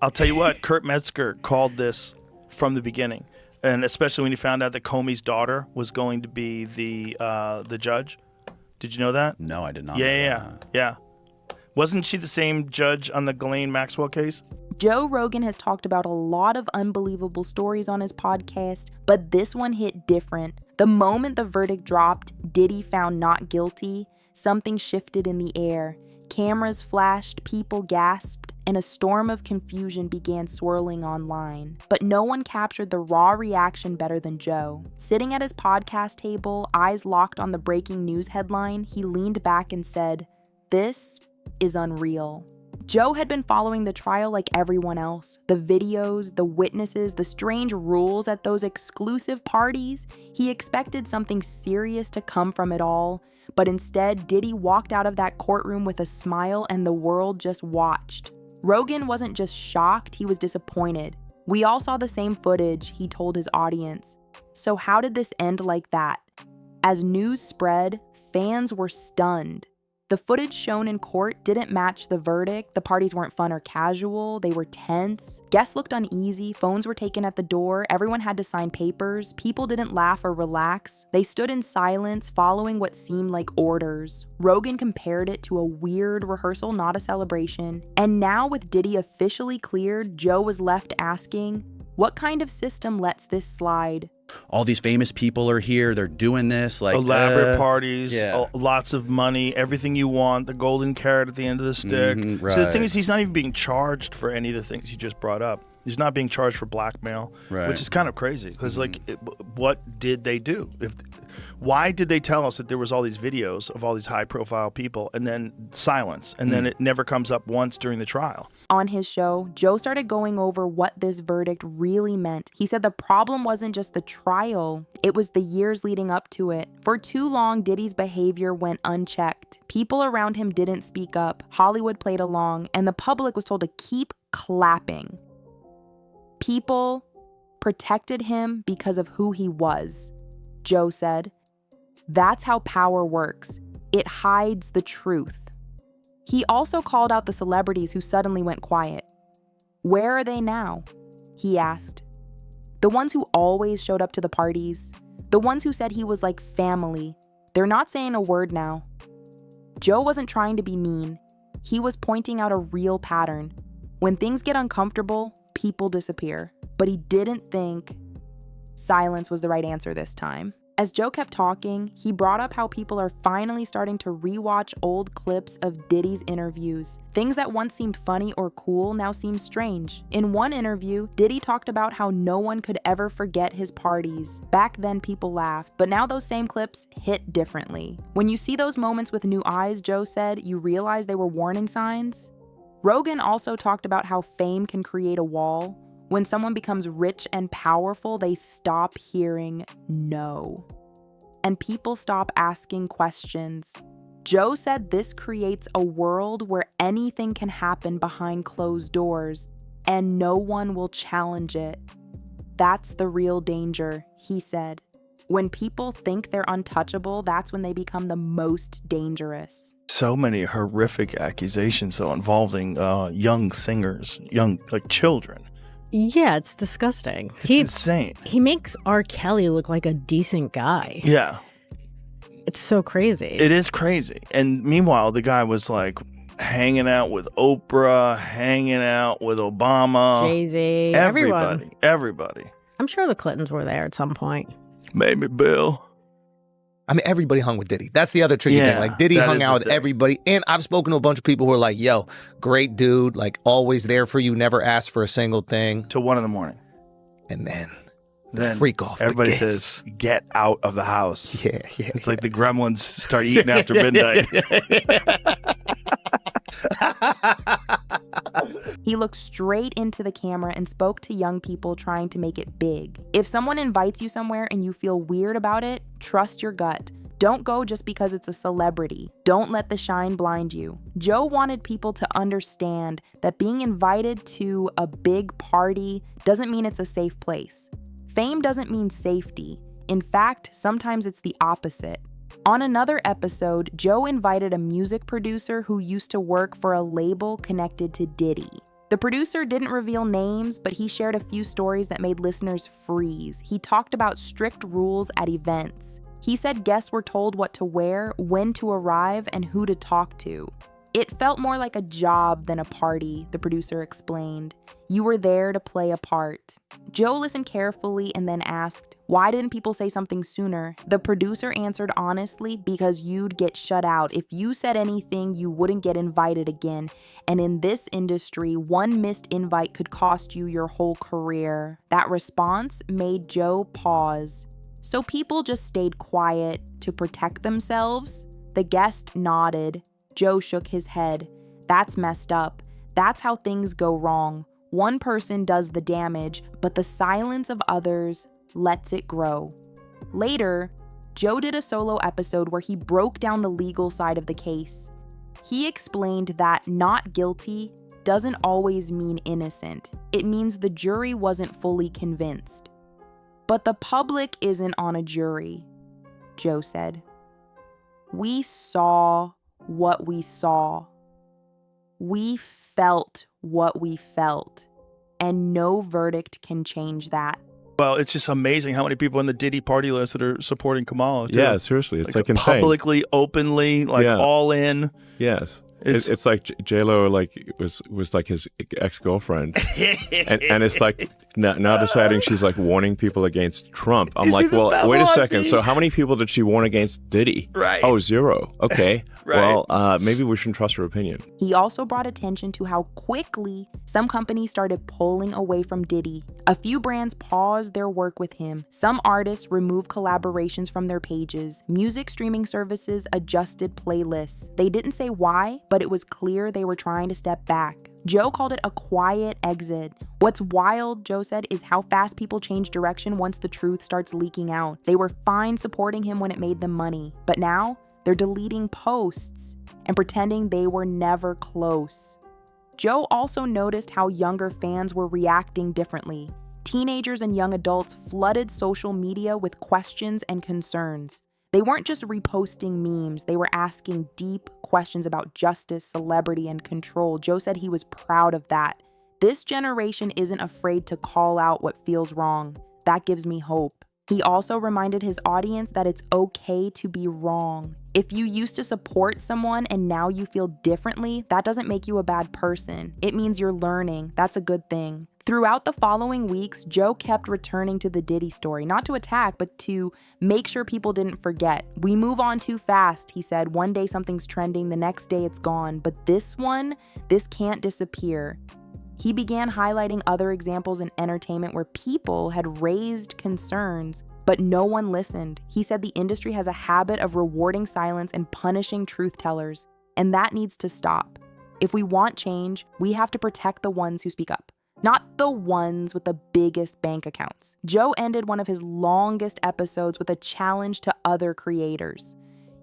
I'll tell you what, Kurt Metzger called this from the beginning. And especially when he found out that Comey's daughter was going to be the judge. Did you know that? No, I did not. Yeah. Wasn't she the same judge on the Ghislaine Maxwell case? Joe Rogan has talked about a lot of unbelievable stories on his podcast, but this one hit different. The moment the verdict dropped, Diddy found not guilty, something shifted in the air. Cameras flashed, people gasped, and a storm of confusion began swirling online. But no one captured the raw reaction better than Joe. Sitting at his podcast table, eyes locked on the breaking news headline, he leaned back and said, "This is unreal." Joe had been following the trial like everyone else. The videos, the witnesses, the strange rules at those exclusive parties. He expected something serious to come from it all. But instead, Diddy walked out of that courtroom with a smile and the world just watched. Rogan wasn't just shocked, he was disappointed. "We all saw the same footage," he told his audience. So how did this end like that? As news spread, fans were stunned. The footage shown in court didn't match the verdict. The parties weren't fun or casual. They were tense. Guests looked uneasy. Phones were taken at the door. Everyone had to sign papers. People didn't laugh or relax. They stood in silence, following what seemed like orders. Rogan compared it to a weird rehearsal, not a celebration. And now with Diddy officially cleared, Joe was left asking, what kind of system lets this slide? All these famous people are here. They're doing this. Like elaborate parties, yeah. Lots of money, everything you want, the golden carrot at the end of the stick. Right. So the thing is, he's not even being charged for any of the things you just brought up. He's not being charged for blackmail, which is kind of crazy. Because, what did they do? Why did they tell us that there was all these videos of all these high-profile people and then silence, and then it never comes up once during the trial? On his show, Joe started going over what this verdict really meant. He said the problem wasn't just the trial, it was the years leading up to it. For too long, Diddy's behavior went unchecked. People around him didn't speak up, Hollywood played along, and the public was told to keep clapping. People protected him because of who he was, Joe said. That's how power works. It hides the truth. He also called out the celebrities who suddenly went quiet. Where are they now? He asked. The ones who always showed up to the parties, the ones who said he was like family, they're not saying a word now. Joe wasn't trying to be mean. He was pointing out a real pattern. When things get uncomfortable, people disappear. But he didn't think silence was the right answer this time. As Joe kept talking, he brought up how people are finally starting to rewatch old clips of Diddy's interviews. Things that once seemed funny or cool now seem strange. In one interview, Diddy talked about how no one could ever forget his parties. Back then, people laughed, but now those same clips hit differently. When you see those moments with new eyes, Joe said, you realize they were warning signs. Rogan also talked about how fame can create a wall. When someone becomes rich and powerful, they stop hearing no. And people stop asking questions. Joe said this creates a world where anything can happen behind closed doors, and no one will challenge it. That's the real danger, he said. When people think they're untouchable, that's when they become the most dangerous. So many horrific accusations, though, involving young singers, children. Yeah, it's disgusting. It's insane. He makes R. Kelly look like a decent guy. Yeah. It's so crazy. It is crazy. And meanwhile, the guy was like hanging out with Oprah, hanging out with Obama. Jay-Z, Everybody. I'm sure the Clintons were there at some point. Maybe Bill. I mean, everybody hung with Diddy. That's the other tricky thing. Like, Diddy hung out with everybody. And I've spoken to a bunch of people who are like, yo, great dude, like, always there for you, never asked for a single thing. Till 1 a.m. And then freak off. Everybody says, get out of the house. Yeah. It's like the gremlins start eating after midnight. He looked straight into the camera and spoke to young people trying to make it big. If someone invites you somewhere and you feel weird about it, trust your gut. Don't go just because it's a celebrity. Don't let the shine blind you. Joe wanted people to understand that being invited to a big party doesn't mean it's a safe place. Fame doesn't mean safety. In fact, sometimes it's the opposite. On another episode, Joe invited a music producer who used to work for a label connected to Diddy. The producer didn't reveal names, but he shared a few stories that made listeners freeze. He talked about strict rules at events. He said guests were told what to wear, when to arrive, and who to talk to. It felt more like a job than a party, the producer explained. You were there to play a part. Joe listened carefully and then asked, why didn't people say something sooner? The producer answered honestly, because you'd get shut out. If you said anything, you wouldn't get invited again. And in this industry, one missed invite could cost you your whole career. That response made Joe pause. So people just stayed quiet to protect themselves? The guest nodded. Joe shook his head. That's messed up. That's how things go wrong. One person does the damage, but the silence of others lets it grow. Later, Joe did a solo episode where he broke down the legal side of the case. He explained that not guilty doesn't always mean innocent. It means the jury wasn't fully convinced. But the public isn't on a jury, Joe said. We saw what we saw. We felt what we felt, and no verdict can change that. Well, it's just amazing how many people in the Diddy party list that are supporting Kamala. Too. Yeah, seriously, it's like insane. Publicly, openly, all in. Yes. It's like J-Lo was like his ex-girlfriend. and it's like now deciding she's like warning people against Trump. I'm like, well, wait a second. So how many people did she warn against Diddy? Right. Oh, 0. Okay. Right. Well, maybe we shouldn't trust her opinion. He also brought attention to how quickly some companies started pulling away from Diddy. A few brands paused their work with him. Some artists removed collaborations from their pages. Music streaming services adjusted playlists. They didn't say why, but it was clear they were trying to step back. Joe called it a quiet exit. What's wild, Joe said, is how fast people change direction once the truth starts leaking out. They were fine supporting him when it made them money, but now they're deleting posts and pretending they were never close. Joe also noticed how younger fans were reacting differently. Teenagers and young adults flooded social media with questions and concerns. They weren't just reposting memes, they were asking deep questions about justice, celebrity, and control. Joe said he was proud of that. This generation isn't afraid to call out what feels wrong. That gives me hope. He also reminded his audience that it's okay to be wrong. If you used to support someone and now you feel differently, that doesn't make you a bad person. It means you're learning. That's a good thing. Throughout the following weeks, Joe kept returning to the Diddy story, not to attack, but to make sure people didn't forget. We move on too fast, he said. One day something's trending, the next day it's gone. But this can't disappear. He began highlighting other examples in entertainment where people had raised concerns, but no one listened. He said the industry has a habit of rewarding silence and punishing truth tellers, and that needs to stop. If we want change, we have to protect the ones who speak up, not the ones with the biggest bank accounts. Joe ended one of his longest episodes with a challenge to other creators.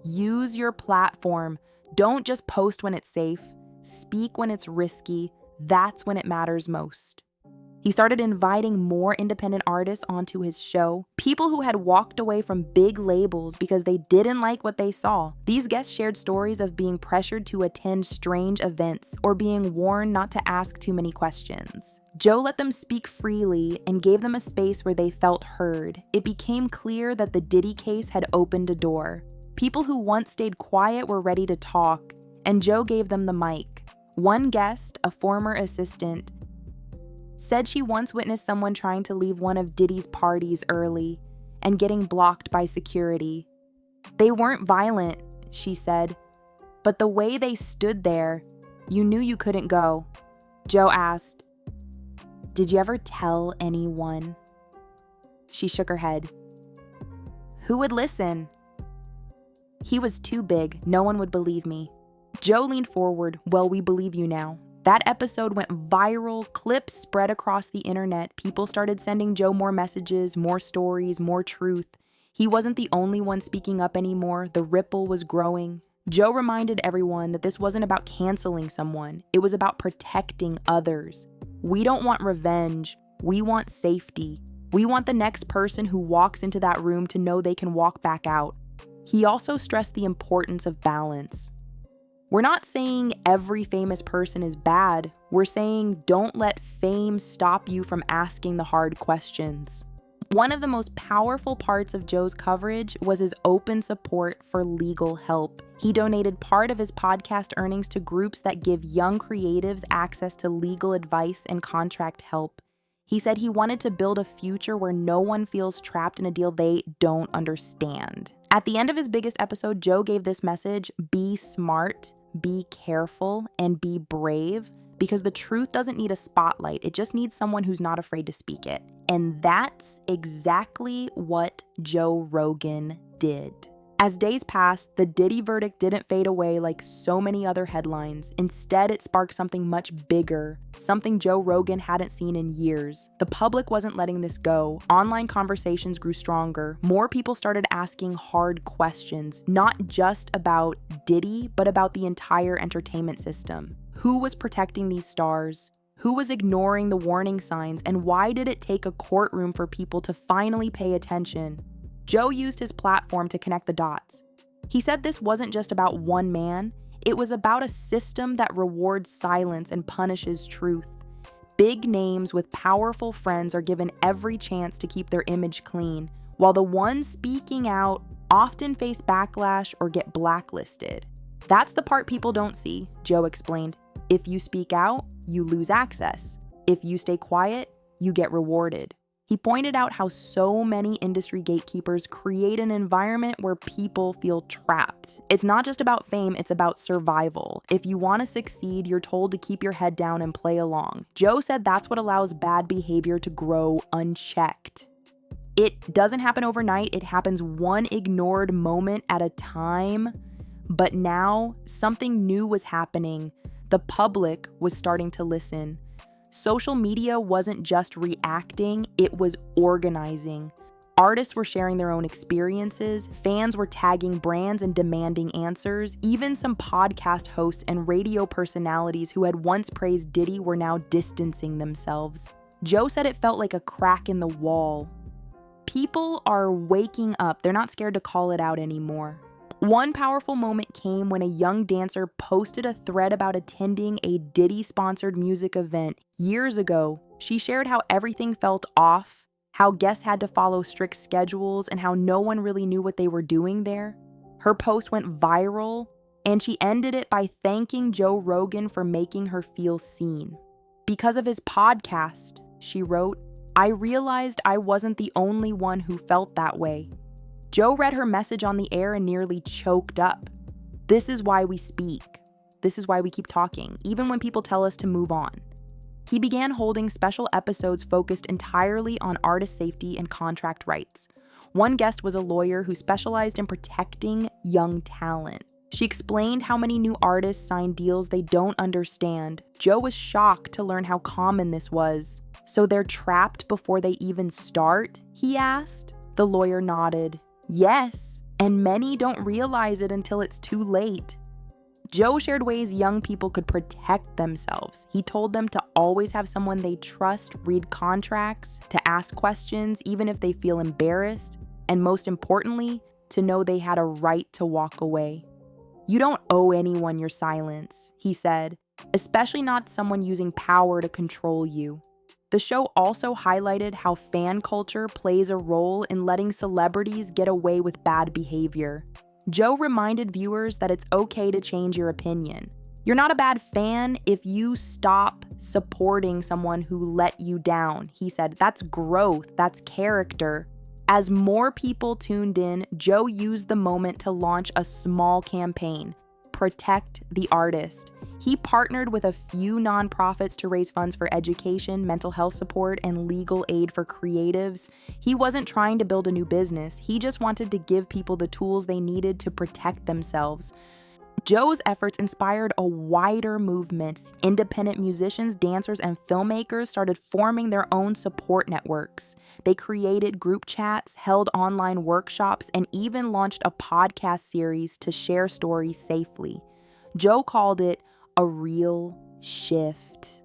Use your platform. Don't just post when it's safe. Speak when it's risky. That's when it matters most. He started inviting more independent artists onto his show, people who had walked away from big labels because they didn't like what they saw. These guests shared stories of being pressured to attend strange events or being warned not to ask too many questions. Joe let them speak freely and gave them a space where they felt heard. It became clear that the Diddy case had opened a door. People who once stayed quiet were ready to talk, and Joe gave them the mic. One guest, a former assistant, said she once witnessed someone trying to leave one of Diddy's parties early and getting blocked by security. They weren't violent, she said, but the way they stood there, you knew you couldn't go. Joe asked, "Did you ever tell anyone?" She shook her head. Who would listen? He was too big. No one would believe me. Joe leaned forward. Well, we believe you now. That episode went viral. Clips spread across the internet. People started sending Joe more messages, more stories, more truth. He wasn't the only one speaking up anymore. The ripple was growing. Joe reminded everyone that this wasn't about canceling someone. It was about protecting others. We don't want revenge. We want safety. We want the next person who walks into that room to know they can walk back out. He also stressed the importance of balance. We're not saying every famous person is bad. We're saying don't let fame stop you from asking the hard questions. One of the most powerful parts of Joe's coverage was his open support for legal help. He donated part of his podcast earnings to groups that give young creatives access to legal advice and contract help. He said he wanted to build a future where no one feels trapped in a deal they don't understand. At the end of his biggest episode, Joe gave this message: be smart, be careful, and be brave, because the truth doesn't need a spotlight. It just needs someone who's not afraid to speak it. And that's exactly what Joe Rogan did. As days passed, the Diddy verdict didn't fade away like so many other headlines. Instead, it sparked something much bigger, something Joe Rogan hadn't seen in years. The public wasn't letting this go. Online conversations grew stronger. More people started asking hard questions, not just about Diddy, but about the entire entertainment system. Who was protecting these stars? Who was ignoring the warning signs? And why did it take a courtroom for people to finally pay attention? Joe used his platform to connect the dots. He said this wasn't just about one man, it was about a system that rewards silence and punishes truth. Big names with powerful friends are given every chance to keep their image clean, while the ones speaking out often face backlash or get blacklisted. That's the part people don't see, Joe explained. If you speak out, you lose access. If you stay quiet, you get rewarded. He pointed out how so many industry gatekeepers create an environment where people feel trapped. It's not just about fame, it's about survival. If you want to succeed, you're told to keep your head down and play along. Joe said that's what allows bad behavior to grow unchecked. It doesn't happen overnight, it happens one ignored moment at a time. But now, something new was happening. The public was starting to listen. Social media wasn't just reacting, it was organizing. Artists were sharing their own experiences, fans were tagging brands and demanding answers. Even some podcast hosts and radio personalities who had once praised Diddy were now distancing themselves. Joe said it felt like a crack in the wall. People are waking up, they're not scared to call it out anymore. One powerful moment came when a young dancer posted a thread about attending a Diddy-sponsored music event years ago. She shared how everything felt off, how guests had to follow strict schedules, and how no one really knew what they were doing there. Her post went viral, and she ended it by thanking Joe Rogan for making her feel seen. Because of his podcast, she wrote, "I realized I wasn't the only one who felt that way." Joe read her message on the air and nearly choked up. This is why we speak. This is why we keep talking, even when people tell us to move on. He began holding special episodes focused entirely on artist safety and contract rights. One guest was a lawyer who specialized in protecting young talent. She explained how many new artists sign deals they don't understand. Joe was shocked to learn how common this was. "So they're trapped before they even start?" he asked. The lawyer nodded. "Yes, and many don't realize it until it's too late." Joe shared ways young people could protect themselves. He told them to always have someone they trust read contracts, to ask questions even if they feel embarrassed, and most importantly, to know they had a right to walk away. "You don't owe anyone your silence," he said, "especially not someone using power to control you." The show also highlighted how fan culture plays a role in letting celebrities get away with bad behavior. Joe reminded viewers that it's okay to change your opinion. You're not a bad fan if you stop supporting someone who let you down, he said. That's growth, that's character. As more people tuned in, Joe used the moment to launch a small campaign, Protect the Artist. He partnered with a few nonprofits to raise funds for education, mental health support, and legal aid for creatives. He wasn't trying to build a new business. He just wanted to give people the tools they needed to protect themselves. Joe's efforts inspired a wider movement. Independent musicians, dancers, and filmmakers started forming their own support networks. They created group chats, held online workshops, and even launched a podcast series to share stories safely. Joe called it a real shift.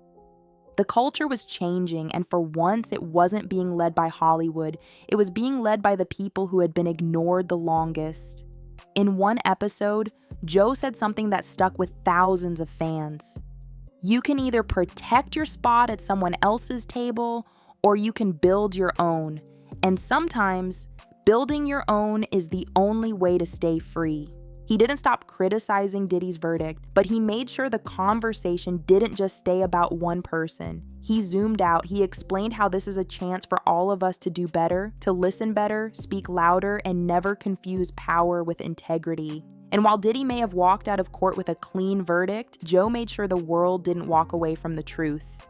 The culture was changing, and for once, it wasn't being led by Hollywood. It was being led by the people who had been ignored the longest. In one episode, Joe said something that stuck with thousands of fans. You can either protect your spot at someone else's table, or you can build your own. And sometimes, building your own is the only way to stay free. He didn't stop criticizing Diddy's verdict, but he made sure the conversation didn't just stay about one person. He zoomed out. He explained how this is a chance for all of us to do better, to listen better, speak louder, and never confuse power with integrity. And while Diddy may have walked out of court with a clean verdict, Joe made sure the world didn't walk away from the truth.